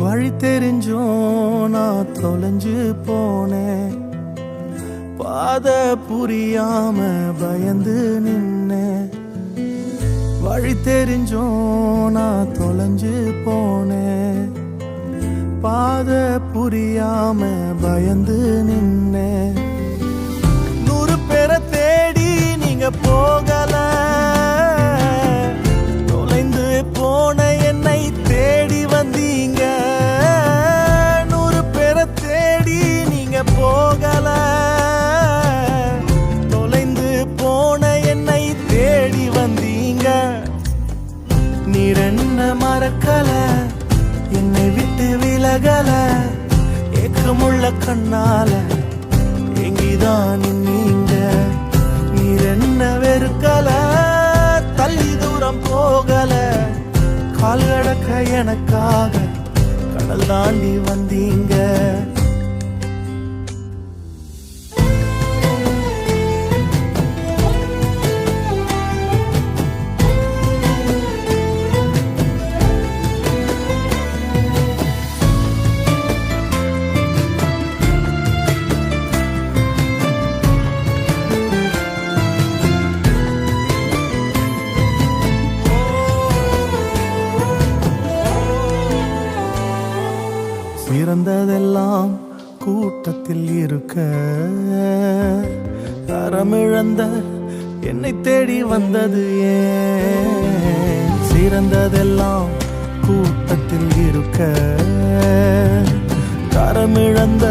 வழி தெரிஞ்சும் நான் தொலைஞ்சு போனேன். பாத புரியாம பயந்து நின்னேன். வழி தெரிஞ்சும் நான் தொலைஞ்சு போனேன். பாத புரியாம பயந்து நின்னேன். 100 பேரை தேடி நீங்க போகல, தொலைந்து போன என்னை தேடி வந்தீங்க. 100 பேரை தேடி நீங்க போகல, தொலைந்து போன என்னை தேடி வந்தீங்க. நீர் என்ன மறக்கல, என்னை விட்டு விலகல, ஏக்கமுள்ள கண்ணால எங்கிதான் நீங்க. நீர் என்ன வெறுக்கல, தள்ளி தூரம் போகல, கால் கடக்க எனக்காக கடல் தாண்டி வந்தீங்க. சிறந்ததெல்லாம் கூட்டத்தில் இருக்க, தரமிழந்த என்னை தேடி வந்தது ஏன்? சிறந்ததெல்லாம் கூட்டத்தில் இருக்க, தரமிழந்த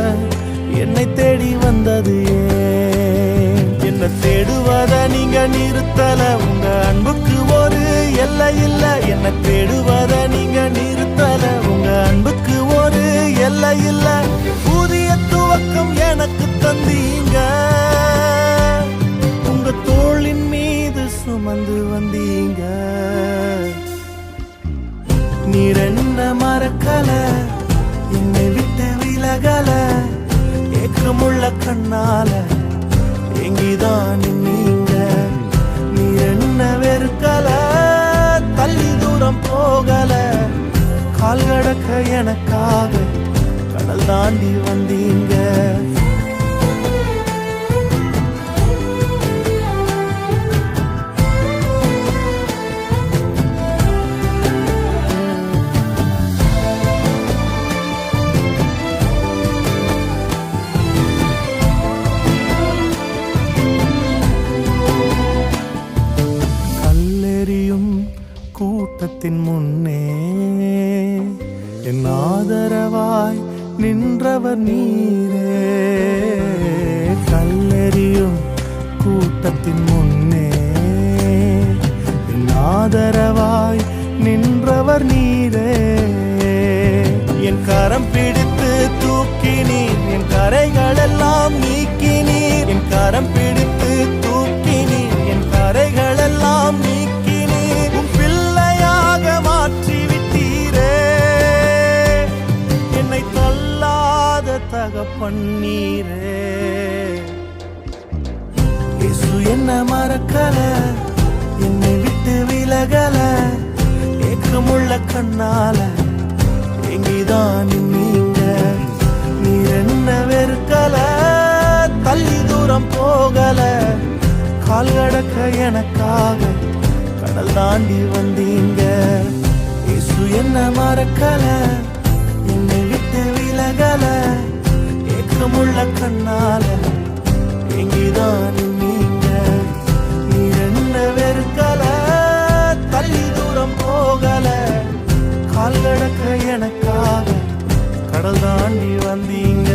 என்னை தேடி வந்தது ஏன்? என்ன தேடுவத நீங்க நிறுத்தல, உங்க அன்புக்கு ஒரு எல்லை இல்ல. என்ன தேடுவத நீங்க நிறுத்தல, உங்க அன்புக்கு ஒரு எல்லை இல்ல. புதிய துவக்கம் எனக்கு தந்தீங்க, உங்க தோளின் மீது சுமந்து வந்தீங்க. நீர் என்ன மறக்கல, என்னை விட்டு விலகல, ஏக்கமுள்ள கண்ணால எங்கிதான் நீங்க. நீர் என்ன வெறுக்கல, தள்ளி தூரம் போகல, கால் கடக்க எனக்காக கடல் தாண்டி வந்தீங்க. கல்லெறியும் கூட்டத்தின் முன்னே என் ஆதரவாய் நின்றவர் நீரே. கல்லெறியும் கூட்டத்தின் முன்னே என் ஆதரவாய் நின்றவர் நீரே. என் கரம் பிடித்து தூக்கினீர், என் கரைகள் எல்லாம் நீக்கினீர். என் கரம் பிடித்து தூக்கினீர், என் கரைகள் எல்லாம் நீக்கினீர். உன் பிள்ளையாக மாற்றி விட்டீரே, என்னை தள்ளாத தகப்பன் நீரே. இயேசு என்ன மறக்கல, என்னை விட்டு விலகல, ஏக்கமுள்ள கண்ணால எங்கிதான் நீங்க. நீர் என்ன வெறுக்கல, தள்ளி தூரம் போகல, கால் கடக்க எனக்காக கடல் தாண்டி வந்தீங்க. இயேசு என்ன மறக்கல, என்னை விட்டு விலகல, ஏக்கமுள்ள கண்ணால எங்கிதான் நீங்க. நீர் என்ன வெறுக்கல, தள்ளி தூரம் போகல, கால் கடக்க எனக்காக கடல் தாண்டி வந்தீங்க.